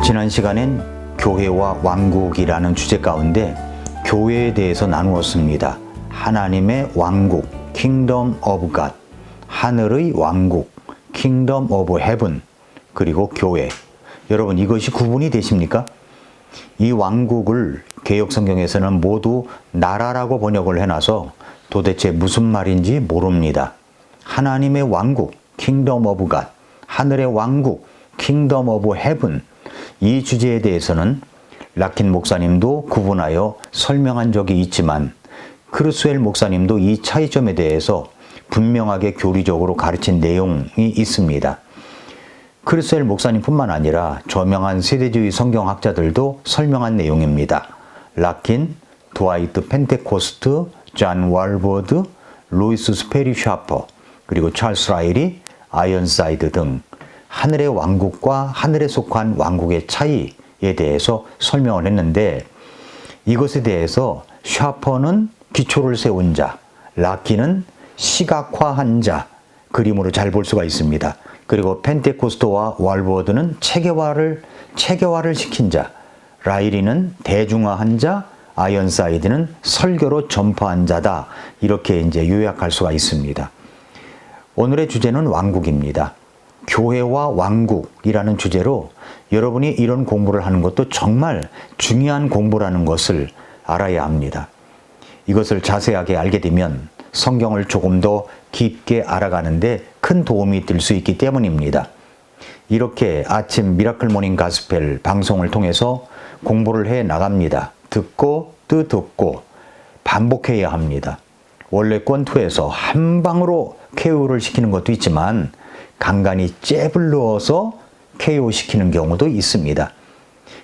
지난 시간엔 교회와 왕국이라는 주제 가운데 교회에 대해서 나누었습니다. 하나님의 왕국, Kingdom of God, 하늘의 왕국, Kingdom of Heaven, 그리고 교회. 여러분, 이것이 구분이 되십니까? 이 왕국을 개역성경에서는 모두 나라라고 번역을 해놔서 도대체 무슨 말인지 모릅니다. 하나님의 왕국, Kingdom of God, 하늘의 왕국, Kingdom of Heaven, 이 주제에 대해서는 락킨 목사님도 구분하여 설명한 적이 있지만 크루스웰 목사님도 이 차이점에 대해서 분명하게 교리적으로 가르친 내용이 있습니다. 크루스웰 목사님뿐만 아니라 저명한 세대주의 성경학자들도 설명한 내용입니다. 락킨, 드와이트 펜테코스트, 존 월버드, 루이스 스페리 샤퍼, 그리고 찰스 라일이, 아이언사이드 등 하늘의 왕국과 하늘에 속한 왕국의 차이에 대해서 설명을 했는데, 이것에 대해서 샤퍼는 기초를 세운 자, 락킨은 시각화한 자, 그림으로 잘 볼 수가 있습니다. 그리고 펜테코스트와 월버드는 체계화를 시킨 자, 라일이는 대중화한 자, 아이언사이드는 설교로 전파한 자다. 이렇게 이제 요약할 수가 있습니다. 오늘의 주제는 왕국입니다. 교회와 왕국이라는 주제로 여러분이 이런 공부를 하는 것도 정말 중요한 공부라는 것을 알아야 합니다. 이것을 자세하게 알게 되면 성경을 조금 더 깊게 알아가는데 큰 도움이 될 수 있기 때문입니다. 이렇게 아침 미라클 모닝 가스펠 방송을 통해서 공부를 해 나갑니다. 듣고 또 듣고 반복해야 합니다. 원래 권투에서 한 방으로 KO를 시키는 것도 있지만 간간히 잽을 넣어서 KO 시키는 경우도 있습니다.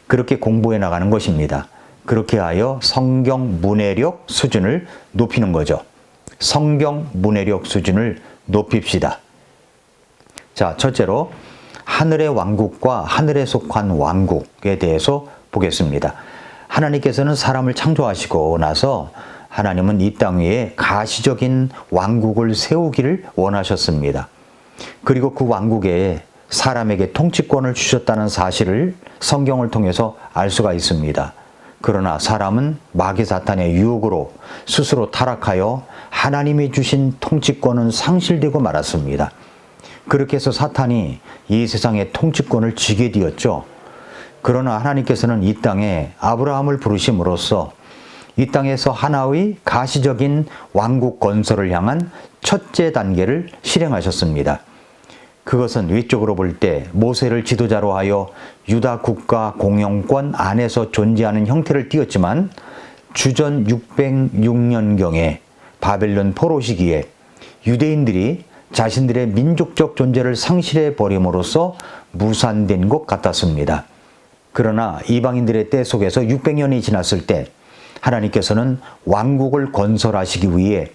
그렇게 공부해 나가는 것입니다. 그렇게 하여 성경 문해력 수준을 높이는 거죠. 성경 문해력 수준을 높입시다. 자, 첫째로 하늘의 왕국과 하늘에 속한 왕국에 대해서 보겠습니다. 하나님께서는 사람을 창조하시고 나서 하나님은 이 땅 위에 가시적인 왕국을 세우기를 원하셨습니다. 그리고 그 왕국에 사람에게 통치권을 주셨다는 사실을 성경을 통해서 알 수가 있습니다. 그러나 사람은 마귀 사탄의 유혹으로 스스로 타락하여 하나님이 주신 통치권은 상실되고 말았습니다. 그렇게 해서 사탄이 이 세상의 통치권을 쥐게 되었죠. 그러나 하나님께서는 이 땅에 아브라함을 부르심으로써 이 땅에서 하나의 가시적인 왕국 건설을 향한 첫째 단계를 실행하셨습니다. 그것은 위쪽으로 볼 때 모세를 지도자로 하여 유다 국가 공영권 안에서 존재하는 형태를 띄었지만 주전 606년경에 바벨론 포로 시기에 유대인들이 자신들의 민족적 존재를 상실해 버림으로써 무산된 것 같았습니다. 그러나 이방인들의 때 속에서 600년이 지났을 때 하나님께서는 왕국을 건설하시기 위해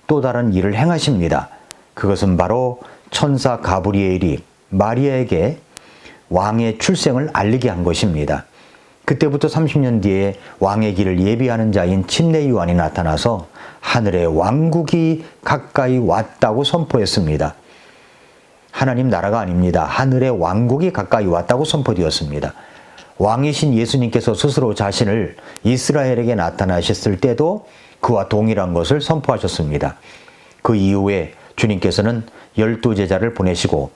또 다른 일을 행하십니다. 그것은 바로 천사 가브리엘이 마리아에게 왕의 출생을 알리게 한 것입니다. 그때부터 30년 뒤에 왕의 길을 예비하는 자인 침례 요한이 나타나서 하늘의 왕국이 가까이 왔다고 선포했습니다. 하나님 나라가 아닙니다. 하늘의 왕국이 가까이 왔다고 선포되었습니다. 왕이신 예수님께서 스스로 자신을 이스라엘에게 나타나셨을 때도 그와 동일한 것을 선포하셨습니다. 그 이후에 주님께서는 12제자를 보내시고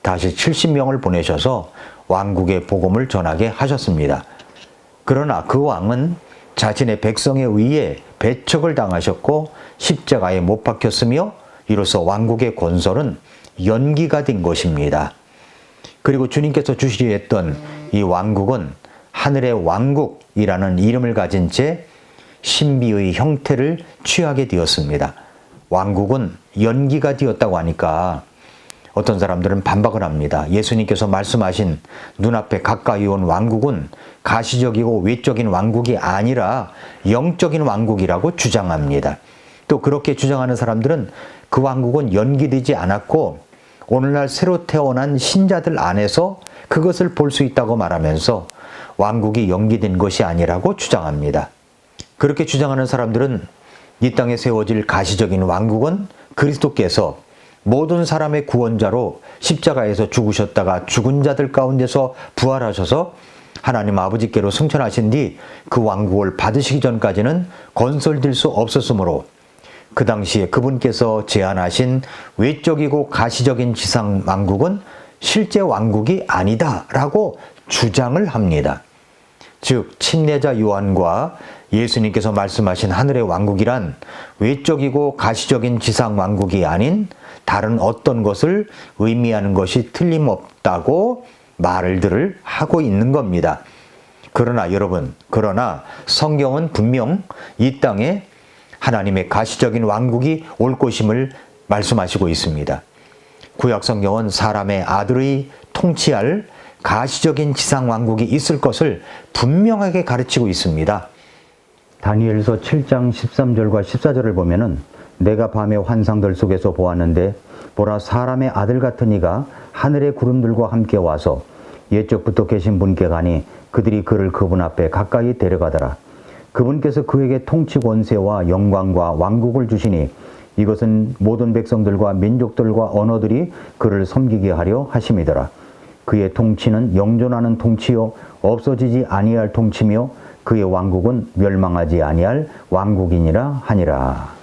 다시 70명을 보내셔서 왕국의 복음을 전하게 하셨습니다. 그러나 그 왕은 자신의 백성에 의해 배척을 당하셨고 십자가에 못 박혔으며 이로써 왕국의 건설은 연기가 된 것입니다. 그리고 주님께서 주시려 했던 이 왕국은 하늘의 왕국이라는 이름을 가진 채 신비의 형태를 취하게 되었습니다. 왕국은 연기가 되었다고 하니까 어떤 사람들은 반박을 합니다. 예수님께서 말씀하신 눈앞에 가까이 온 왕국은 가시적이고 외적인 왕국이 아니라 영적인 왕국이라고 주장합니다. 또 그렇게 주장하는 사람들은 그 왕국은 연기되지 않았고 오늘날 새로 태어난 신자들 안에서 그것을 볼 수 있다고 말하면서 왕국이 연기된 것이 아니라고 주장합니다. 그렇게 주장하는 사람들은 이 땅에 세워질 가시적인 왕국은 그리스도께서 모든 사람의 구원자로 십자가에서 죽으셨다가 죽은 자들 가운데서 부활하셔서 하나님 아버지께로 승천하신 뒤 그 왕국을 받으시기 전까지는 건설될 수 없었으므로 그 당시에 그분께서 제안하신 외적이고 가시적인 지상 왕국은 실제 왕국이 아니다라고 주장을 합니다. 즉 침례자 요한과 예수님께서 말씀하신 하늘의 왕국이란 외적이고 가시적인 지상 왕국이 아닌 다른 어떤 것을 의미하는 것이 틀림없다고 말들을 하고 있는 겁니다. 그러나 여러분, 성경은 분명 이 땅에 하나님의 가시적인 왕국이 올 것임을 말씀하시고 있습니다. 구약 성경은 사람의 아들의 통치할 가시적인 지상 왕국이 있을 것을 분명하게 가르치고 있습니다. 다니엘서 7장 13절과 14절을 보면은 내가 밤의 환상들 속에서 보았는데 보라 사람의 아들 같은 이가 하늘의 구름들과 함께 와서 옛적부터 계신 분께 가니 그들이 그를 그분 앞에 가까이 데려가더라. 그분께서 그에게 통치 권세와 영광과 왕국을 주시니 이것은 모든 백성들과 민족들과 언어들이 그를 섬기게 하려 하심이더라. 그의 통치는 영존하는 통치요 없어지지 아니할 통치며 그의 왕국은 멸망하지 아니할 왕국이니라 하니라.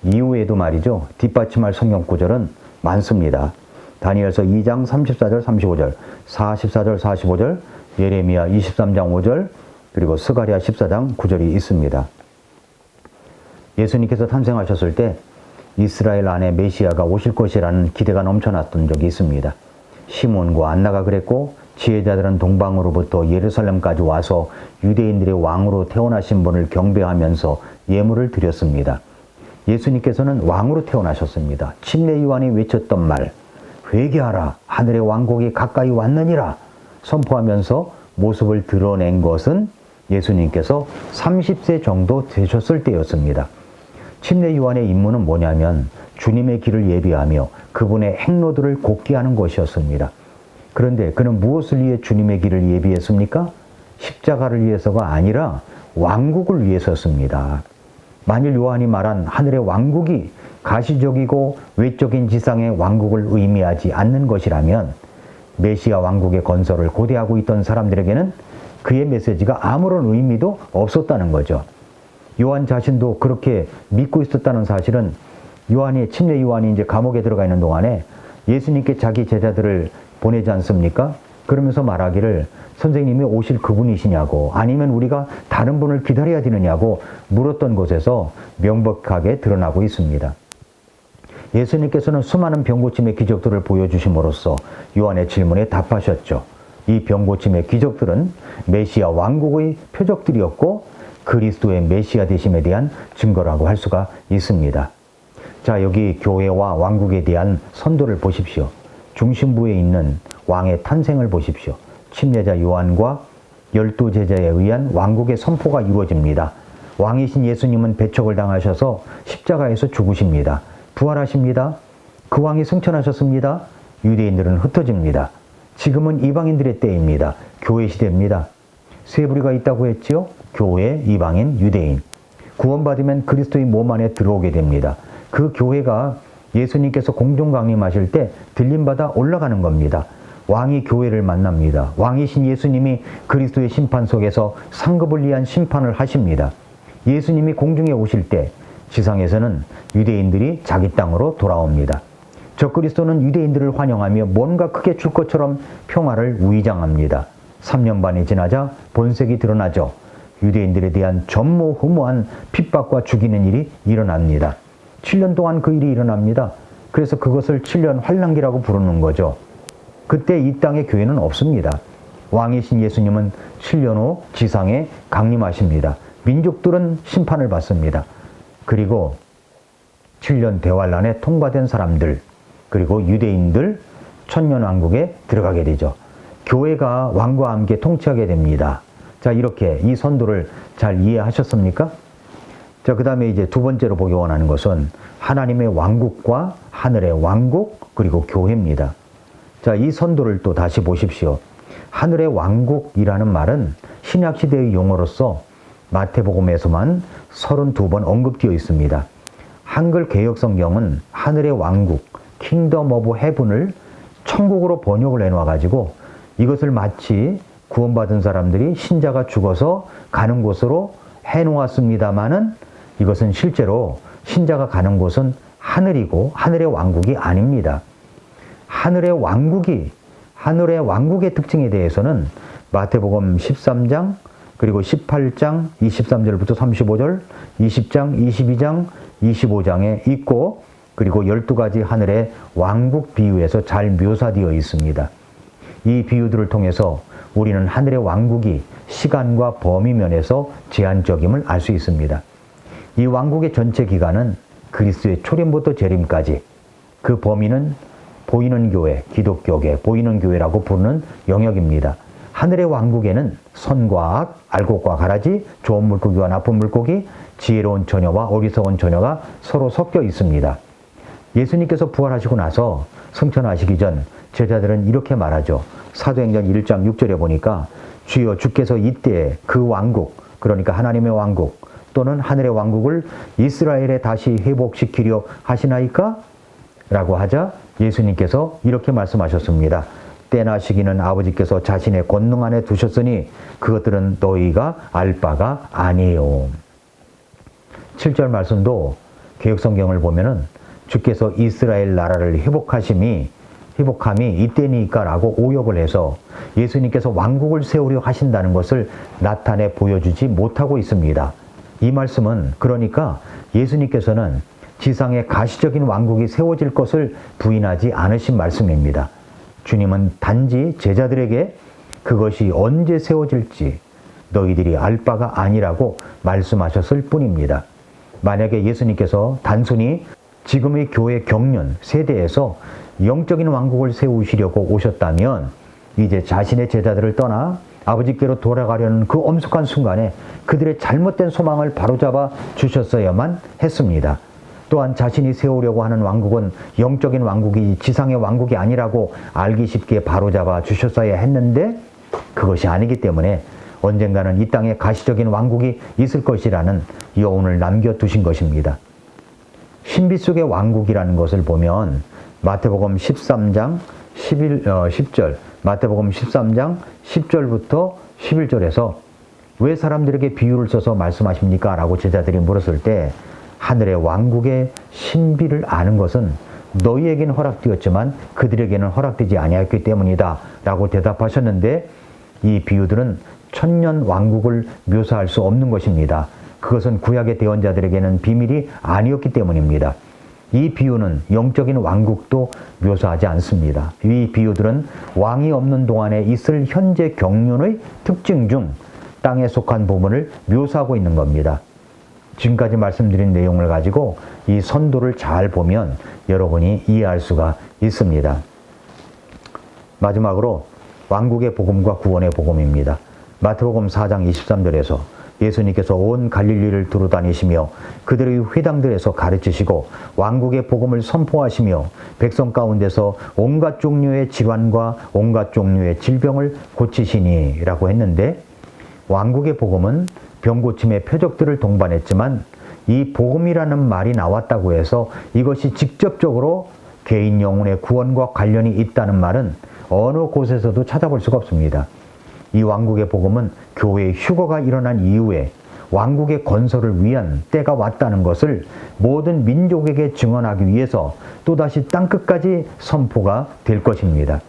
이후에도 말이죠. 뒷받침할 성경 구절은 많습니다. 다니엘서 2장 34절 35절 44절 45절 예레미야 23장 5절 그리고 스가랴 14장 9절이 있습니다. 예수님께서 탄생하셨을 때 이스라엘 안에 메시아가 오실 것이라는 기대가 넘쳐났던 적이 있습니다. 시몬과 안나가 그랬고 지혜자들은 동방으로부터 예루살렘까지 와서 유대인들의 왕으로 태어나신 분을 경배하면서 예물을 드렸습니다. 예수님께서는 왕으로 태어나셨습니다. 침례 요한이 외쳤던 말 회개하라 하늘의 왕국이 가까이 왔느니라 선포하면서 모습을 드러낸 것은 예수님께서 30세 정도 되셨을 때였습니다. 침례 요한의 임무는 뭐냐면 주님의 길을 예비하며 그분의 행로들을 곱게 하는 것이었습니다. 그런데 그는 무엇을 위해 주님의 길을 예비했습니까? 십자가를 위해서가 아니라 왕국을 위해서였습니다. 만일 요한이 말한 하늘의 왕국이 가시적이고 외적인 지상의 왕국을 의미하지 않는 것이라면 메시아 왕국의 건설을 고대하고 있던 사람들에게는 그의 메시지가 아무런 의미도 없었다는 거죠. 요한 자신도 그렇게 믿고 있었다는 사실은 침례 요한이 이제 감옥에 들어가 있는 동안에 예수님께 자기 제자들을 보내지 않습니까? 그러면서 말하기를 선생님이 오실 그분이시냐고 아니면 우리가 다른 분을 기다려야 되느냐고 물었던 곳에서 명백하게 드러나고 있습니다. 예수님께서는 수많은 병고침의 기적들을 보여주심으로써 요한의 질문에 답하셨죠. 이 병고침의 기적들은 메시아 왕국의 표적들이었고 그리스도의 메시아 되심에 대한 증거라고 할 수가 있습니다. 자, 여기 교회와 왕국에 대한 선도를 보십시오. 중심부에 있는 왕의 탄생을 보십시오. 침례자 요한과 12제자에 의한 왕국의 선포가 이루어집니다. 왕이신 예수님은 배척을 당하셔서 십자가에서 죽으십니다. 부활하십니다. 그 왕이 승천하셨습니다. 유대인들은 흩어집니다. 지금은 이방인들의 때입니다. 교회 시대입니다. 세 부류가 있다고 했지요. 교회, 이방인, 유대인. 구원받으면 그리스도의 몸 안에 들어오게 됩니다. 그 교회가 예수님께서 공중 강림하실 때 들림받아 올라가는 겁니다. 왕이 교회를 만납니다. 왕이신 예수님이 그리스도의 심판 속에서 상급을 위한 심판을 하십니다. 예수님이 공중에 오실 때 지상에서는 유대인들이 자기 땅으로 돌아옵니다. 적그리스도는 유대인들을 환영하며 뭔가 크게 줄 것처럼 평화를 위장합니다. 3년 반이 지나자 본색이 드러나죠. 유대인들에 대한 전무후무한 핍박과 죽이는 일이 일어납니다. 7년 동안 그 일이 일어납니다. 그래서 그것을 7년 환란기라고 부르는 거죠. 그때 이 땅에 교회는 없습니다. 왕이신 예수님은 7년 후 지상에 강림하십니다. 민족들은 심판을 받습니다. 그리고 7년 대환란에 통과된 사람들 그리고 유대인들 천년왕국에 들어가게 되죠. 교회가 왕과 함께 통치하게 됩니다. 자, 이렇게 이 선도를 잘 이해하셨습니까? 자, 그 다음에 이제 두 번째로 보기 원하는 것은 하나님의 왕국과 하늘의 왕국 그리고 교회입니다. 자, 이 선도를 또 다시 보십시오. 하늘의 왕국이라는 말은 신약시대의 용어로서 마태복음에서만 32번 언급되어 있습니다. 한글 개역성경은 하늘의 왕국, 킹덤 오브 헤븐을 천국으로 번역을 해놔가지고 이것을 마치 구원받은 사람들이 신자가 죽어서 가는 곳으로 해놓았습니다마는 이것은 실제로 신자가 가는 곳은 하늘이고 하늘의 왕국이 아닙니다. 하늘의 왕국의 특징에 대해서는 마태복음 13장 그리고 18장 23절부터 35절, 20장, 22장, 25장에 있고 그리고 12가지 하늘의 왕국 비유에서 잘 묘사되어 있습니다. 이 비유들을 통해서 우리는 하늘의 왕국이 시간과 범위 면에서 제한적임을 알 수 있습니다. 이 왕국의 전체 기간은 그리스도의 초림부터 재림까지, 그 범위는 보이는 교회, 기독교계, 보이는 교회라고 부르는 영역입니다. 하늘의 왕국에는 선과 악, 알곡과 가라지, 좋은 물고기와 나쁜 물고기, 지혜로운 처녀와 어리석은 처녀가 서로 섞여 있습니다. 예수님께서 부활하시고 나서 승천하시기 전 제자들은 이렇게 말하죠. 사도행전 1장 6절에 보니까 주여 주께서 이때에 그 왕국, 그러니까 하나님의 왕국 또는 하늘의 왕국을 이스라엘에 다시 회복시키려 하시나이까? 라고 하자 예수님께서 이렇게 말씀하셨습니다. 때나 시기는 아버지께서 자신의 권능 안에 두셨으니 그것들은 너희가 알 바가 아니에요. 7절 말씀도 개역성경을 보면은 주께서 이스라엘 나라를 회복함이 이때니까 라고 오역을 해서 예수님께서 왕국을 세우려 하신다는 것을 나타내 보여주지 못하고 있습니다. 이 말씀은 그러니까 예수님께서는 지상에 가시적인 왕국이 세워질 것을 부인하지 않으신 말씀입니다. 주님은 단지 제자들에게 그것이 언제 세워질지 너희들이 알 바가 아니라고 말씀하셨을 뿐입니다. 만약에 예수님께서 단순히 지금의 교회 경륜 세대에서 영적인 왕국을 세우시려고 오셨다면 이제 자신의 제자들을 떠나 아버지께로 돌아가려는 그 엄숙한 순간에 그들의 잘못된 소망을 바로잡아 주셨어야만 했습니다. 또한 자신이 세우려고 하는 왕국은 영적인 왕국이 지상의 왕국이 아니라고 알기 쉽게 바로잡아 주셨어야 했는데 그것이 아니기 때문에 언젠가는 이 땅에 가시적인 왕국이 있을 것이라는 여운을 남겨두신 것입니다. 신비 속의 왕국이라는 것을 보면 마태복음 13장 10절, 마태복음 13장 10절부터 11절에서 왜 사람들에게 비유를 써서 말씀하십니까? 라고 제자들이 물었을 때 하늘의 왕국의 신비를 아는 것은 너희에게는 허락되었지만 그들에게는 허락되지 아니하였기 때문이다 라고 대답하셨는데 이 비유들은 천년 왕국을 묘사할 수 없는 것입니다. 그것은 구약의 대언자들에게는 비밀이 아니었기 때문입니다. 이 비유는 영적인 왕국도 묘사하지 않습니다. 이 비유들은 왕이 없는 동안에 있을 현재 경륜의 특징 중 땅에 속한 부분을 묘사하고 있는 겁니다. 지금까지 말씀드린 내용을 가지고 이 선도를 잘 보면 여러분이 이해할 수가 있습니다. 마지막으로 왕국의 복음과 구원의 복음입니다. 마태복음 4장 23절에서 예수님께서 온 갈릴리를 두루다니시며 그들의 회당들에서 가르치시고 왕국의 복음을 선포하시며 백성 가운데서 온갖 종류의 질환과 온갖 종류의 질병을 고치시니 라고 했는데 왕국의 복음은 병고침의 표적들을 동반했지만 이 복음이라는 말이 나왔다고 해서 이것이 직접적으로 개인 영혼의 구원과 관련이 있다는 말은 어느 곳에서도 찾아볼 수가 없습니다. 이 왕국의 복음은 교회의 휴거가 일어난 이후에 왕국의 건설을 위한 때가 왔다는 것을 모든 민족에게 증언하기 위해서 또다시 땅끝까지 선포가 될 것입니다.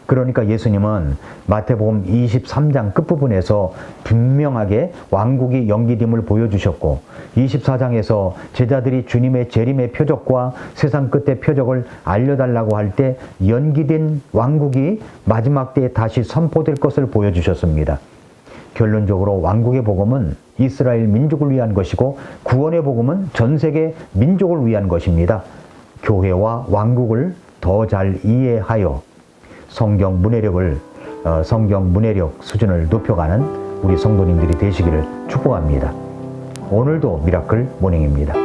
그러니까 예수님은 마태복음 23장 끝부분에서 분명하게 왕국이 연기됨을 보여주셨고 24장에서 제자들이 주님의 재림의 표적과 세상 끝의 표적을 알려달라고 할 때 연기된 왕국이 마지막 때에 다시 선포될 것을 보여주셨습니다. 결론적으로 왕국의 복음은 이스라엘 민족을 위한 것이고 구원의 복음은 전 세계 민족을 위한 것입니다. 교회와 왕국을 더 잘 이해하여 성경 문해력 수준을 높여가는 우리 성도님들이 되시기를 축복합니다. 오늘도 미라클 모닝입니다.